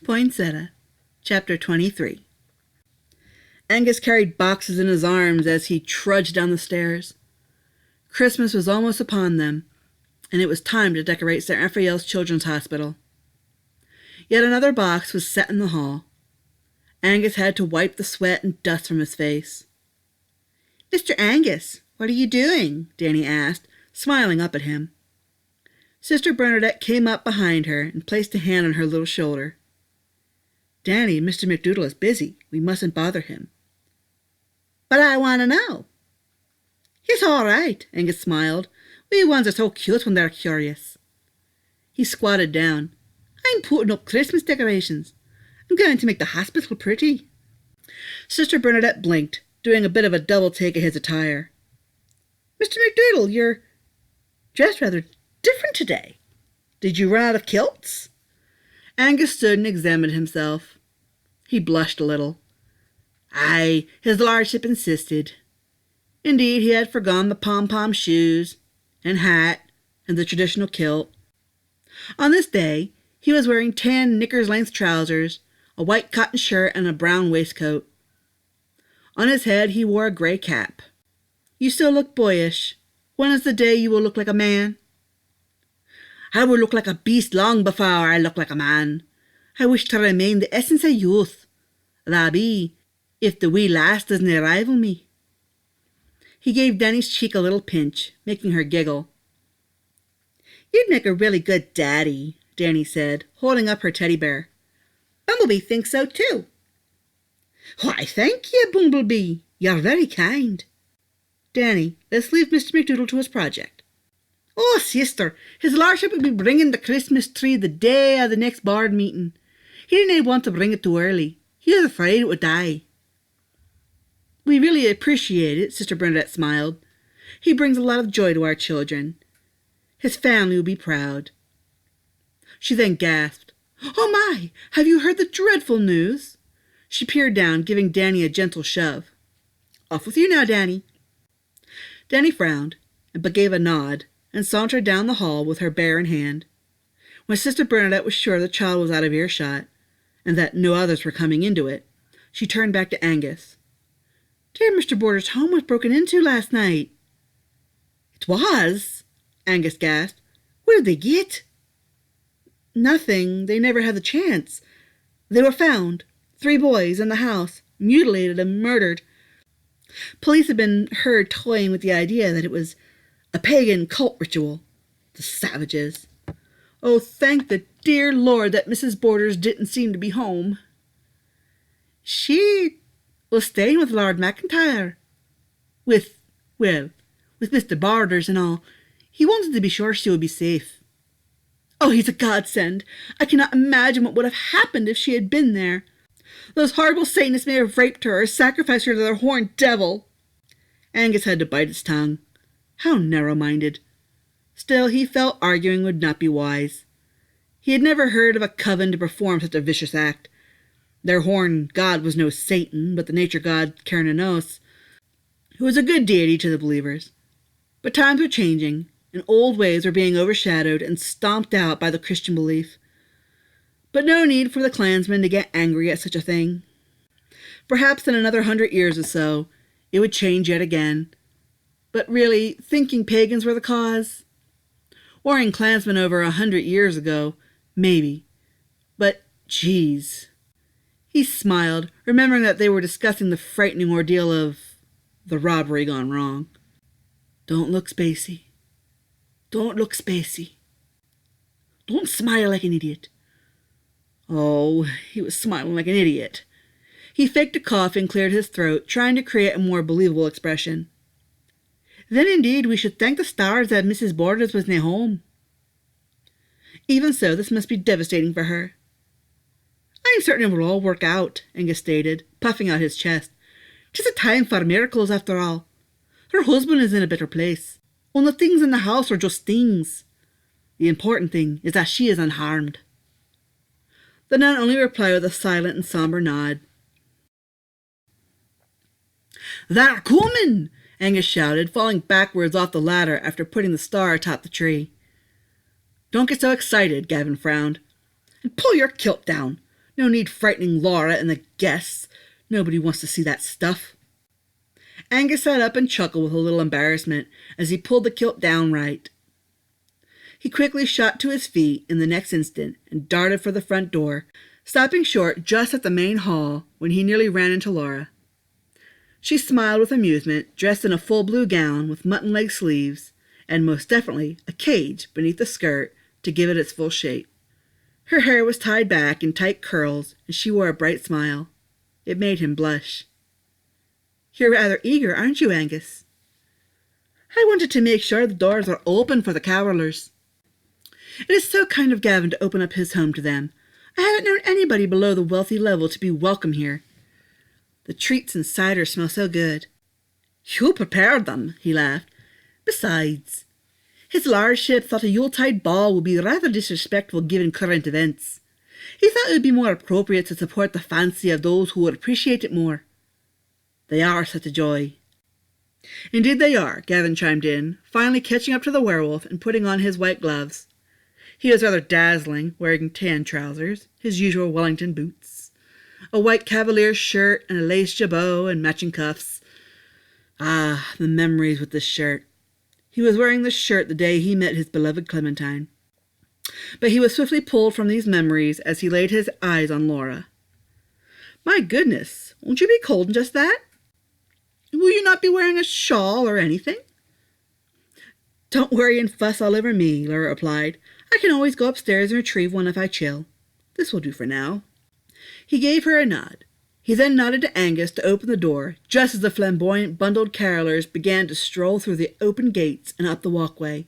Poinsettia, Chapter 23. Angus carried boxes in his arms as he trudged down the stairs. Christmas was almost upon them, and it was time to decorate St. Raphael's Children's Hospital. Yet another box was set in the hall. Angus had to wipe the sweat and dust from his face. "Mr. Angus, what are you doing?" Danny asked, smiling up at him. Sister Bernadette came up behind her and placed a hand on her little shoulder. "Danny, Mr. McDoodle is busy. We mustn't bother him." "But I want to know." "It's all right," Angus smiled. "We ones are so cute when they're curious." He squatted down. "I'm putting up Christmas decorations. I'm going to make the hospital pretty." Sister Bernadette blinked, doing a bit of a double take at his attire. "Mr. McDoodle, you're dressed rather different today. Did you run out of kilts?" Angus stood and examined himself. He blushed a little. Aye, his lordship insisted. Indeed, he had forgone the pom-pom shoes and hat and the traditional kilt. On this day, he was wearing tan knickers-length trousers, a white cotton shirt, and a brown waistcoat. On his head, he wore a gray cap. "You still look boyish. When is the day you will look like a man?" "I will look like a beast long before I look like a man. I wish to remain the essence of youth. That be, if the wee lass doesn't rival me." He gave Danny's cheek a little pinch, making her giggle. "You'd make a really good daddy," Danny said, holding up her teddy bear. "Bumblebee thinks so too." "Why, thank you, Bumblebee. You're very kind." "Danny, let's leave Mr. McDoodle to his project." "Oh, sister, his lordship will be bringing the Christmas tree the day of the next board meeting. He didn't want to bring it too early. He was afraid it would die." "We really appreciate it," Sister Bernadette smiled. "He brings a lot of joy to our children. His family will be proud." She then gasped, "Oh my, have you heard the dreadful news?" She peered down, giving Danny a gentle shove. "Off with you now, Danny." Danny frowned, but gave a nod, and sauntered down the hall with her bear in hand. When Sister Bernadette was sure the child was out of earshot, and that no others were coming into it, she turned back to Angus. "Dear Mr. Boarder's home was broken into last night." "It was?" Angus gasped. "What did they get?" "Nothing. They never had the chance. They were found, 3 boys, in the house, mutilated and murdered. Police have been heard toying with the idea that it was a pagan cult ritual. The savages. Oh, thank the dear Lord that Mrs. Borders didn't seem to be home." "She was staying with Lord McIntyre. With Mr. Borders and all. He wanted to be sure she would be safe." "Oh, he's a godsend. I cannot imagine what would have happened if she had been there. Those horrible Satanists may have raped her or sacrificed her to their horned devil." Angus had to bite his tongue. How narrow-minded. Still, he felt arguing would not be wise. He had never heard of a coven to perform such a vicious act. Their horned god was no Satan, but the nature god Karasu, who was a good deity to the believers. But times were changing, and old ways were being overshadowed and stomped out by the Christian belief. But no need for the clansmen to get angry at such a thing. Perhaps in another 100 years or so, it would change yet again. But really, thinking pagans were the cause? Warring clansmen over 100 years ago, maybe. But, geez. He smiled, remembering that they were discussing the frightening ordeal of the robbery gone wrong. "Don't look spacey. Don't look spacey. Don't smile like an idiot." Oh, he was smiling like an idiot. He faked a cough and cleared his throat, trying to create a more believable expression. "Then indeed we should thank the stars that Mrs. Borders was nae home." "Even so, this must be devastating for her." "I'm certain it will all work out," Angus stated, puffing out his chest. "'Tis a time for miracles, after all. Her husband is in a better place. Only the things in the house are just things. The important thing is that she is unharmed." The nun only replied with a silent and somber nod. "They're coming!" Angus shouted, falling backwards off the ladder after putting the star atop the tree. "Don't get so excited," Gavin frowned. "And pull your kilt down. No need frightening Laura and the guests. Nobody wants to see that stuff. Angus sat up and chuckled with a little embarrassment as he pulled the kilt down right. He quickly shot to his feet in the next instant and darted for the front door, stopping short just at the main hall when he nearly ran into Laura. She smiled with amusement, dressed in a full blue gown with mutton-leg sleeves, and most definitely a cage beneath the skirt to give it its full shape. Her hair was tied back in tight curls, and she wore a bright smile. It made him blush. "You're rather eager, aren't you, Angus?" "I wanted to make sure the doors were open for the carolers." "It is so kind of Gavin to open up his home to them. I haven't known anybody below the wealthy level to be welcome here. The treats and cider smell so good." "You prepared them," he laughed. "Besides, his lordship thought a Yuletide ball would be rather disrespectful given current events. He thought it would be more appropriate to support the fancy of those who would appreciate it more. They are such a joy." "Indeed they are," Gavin chimed in, finally catching up to the werewolf and putting on his white gloves. He was rather dazzling, wearing tan trousers, his usual Wellington boots, a white cavalier shirt and a lace jabot and matching cuffs. Ah, the memories with this shirt. He was wearing this shirt the day he met his beloved Clementine. But he was swiftly pulled from these memories as he laid his eyes on Laura. "My goodness, won't you be cold in just that? Will you not be wearing a shawl or anything?" "Don't worry and fuss all over me," Laura replied. "I can always go upstairs and retrieve one if I chill. This will do for now." He gave her a nod. He then nodded to Angus to open the door, just as the flamboyant bundled carolers began to stroll through the open gates and up the walkway.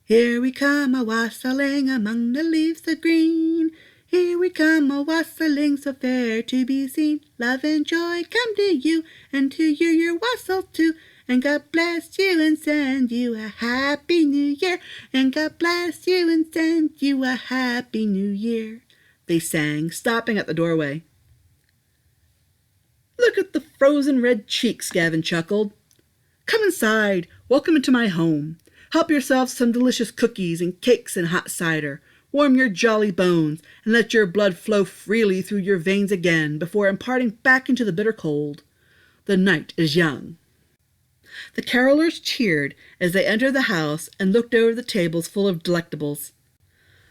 "Here we come a-wassailing among the leaves of green. Here we come a-wassailing so fair to be seen. Love and joy come to you, and to you your wassail too. And God bless you and send you a happy new year. And God bless you and send you a happy new year," they sang, stopping at the doorway. "Look at the frozen red cheeks," Gavin chuckled. "Come inside. Welcome into my home. Help yourselves some delicious cookies and cakes and hot cider. Warm your jolly bones, and let your blood flow freely through your veins again before imparting back into the bitter cold. The night is young." The carolers cheered as they entered the house and looked over the tables full of delectables.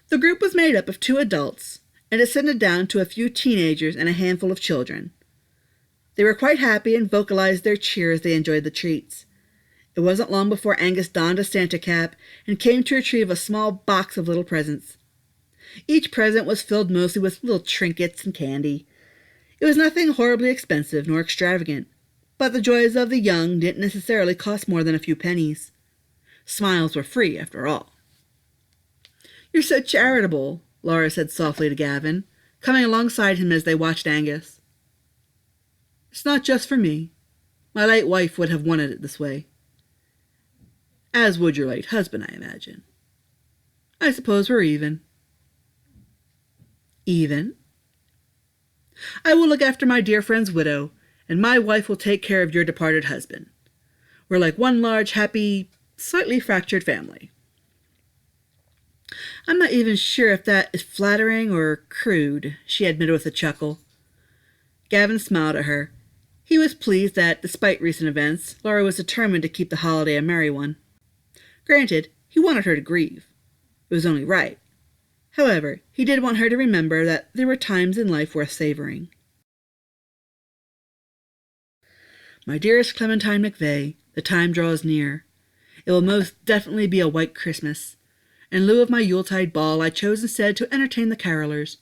The group was made up of 2 adults, and descended down to a few teenagers and a handful of children. They were quite happy and vocalized their cheer as they enjoyed the treats. It wasn't long before Angus donned a Santa cap and came to retrieve a small box of little presents. Each present was filled mostly with little trinkets and candy. It was nothing horribly expensive nor extravagant, but the joys of the young didn't necessarily cost more than a few pennies. Smiles were free, after all. "You're so charitable," Laura said softly to Gavin, coming alongside him as they watched Angus. "It's not just for me. My late wife would have wanted it this way. As would your late husband, I imagine. I suppose we're even." "Even?" "I will look after my dear friend's widow, and my wife will take care of your departed husband. We're like one large, happy, slightly fractured family." "I'm not even sure if that is flattering or crude," she admitted with a chuckle. Gavin smiled at her. He was pleased that, despite recent events, Laura was determined to keep the holiday a merry one. Granted, he wanted her to grieve. It was only right. However, he did want her to remember that there were times in life worth savoring. "My dearest Clementine McVeigh, the time draws near. It will most definitely be a white Christmas. In lieu of my Yuletide ball, I chose instead to entertain the carolers.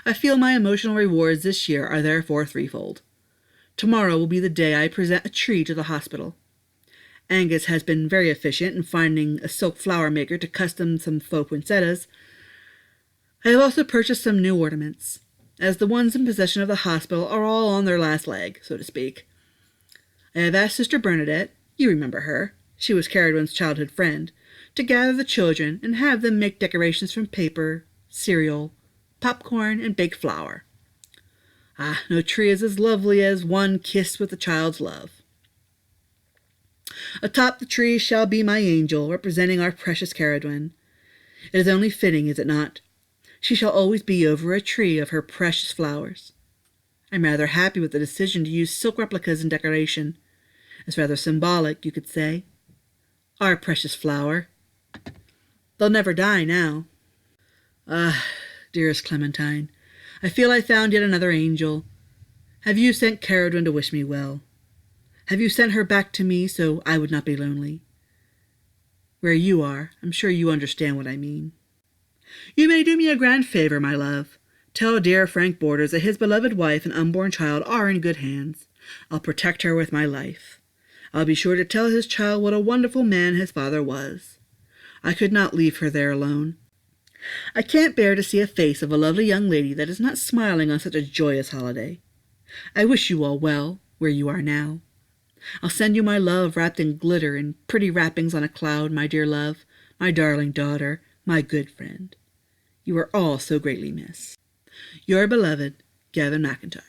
I feel my emotional rewards this year are therefore threefold. Tomorrow will be the day I present a tree to the hospital. Angus has been very efficient in finding a silk flower maker to custom some faux poinsettias. I have also purchased some new ornaments, as the ones in possession of the hospital are all on their last leg, so to speak. I have asked Sister Bernadette, you remember her, she was Caradwin's childhood friend, to gather the children and have them make decorations from paper, cereal, popcorn, and baked flour. Ah, no tree is as lovely as one kissed with a child's love. Atop the tree shall be my angel, representing our precious Caradwin. It is only fitting, is it not? She shall always be over a tree of her precious flowers. I'm rather happy with the decision to use silk replicas in decoration. It's rather symbolic, you could say. Our precious flower. They'll never die now. Ah, dearest Clementine, I feel I found yet another angel. Have you sent Karasu to wish me well? Have you sent her back to me so I would not be lonely? Where you are, I'm sure you understand what I mean. You may do me a grand favor, my love. Tell dear Frank Borders that his beloved wife and unborn child are in good hands. I'll protect her with my life. I'll be sure to tell his child what a wonderful man his father was. I could not leave her there alone. I can't bear to see a face of a lovely young lady that is not smiling on such a joyous holiday. I wish you all well, where you are now. I'll send you my love wrapped in glitter and pretty wrappings on a cloud, my dear love, my darling daughter, my good friend. You are all so greatly missed. Your beloved, Gavin McIntyre.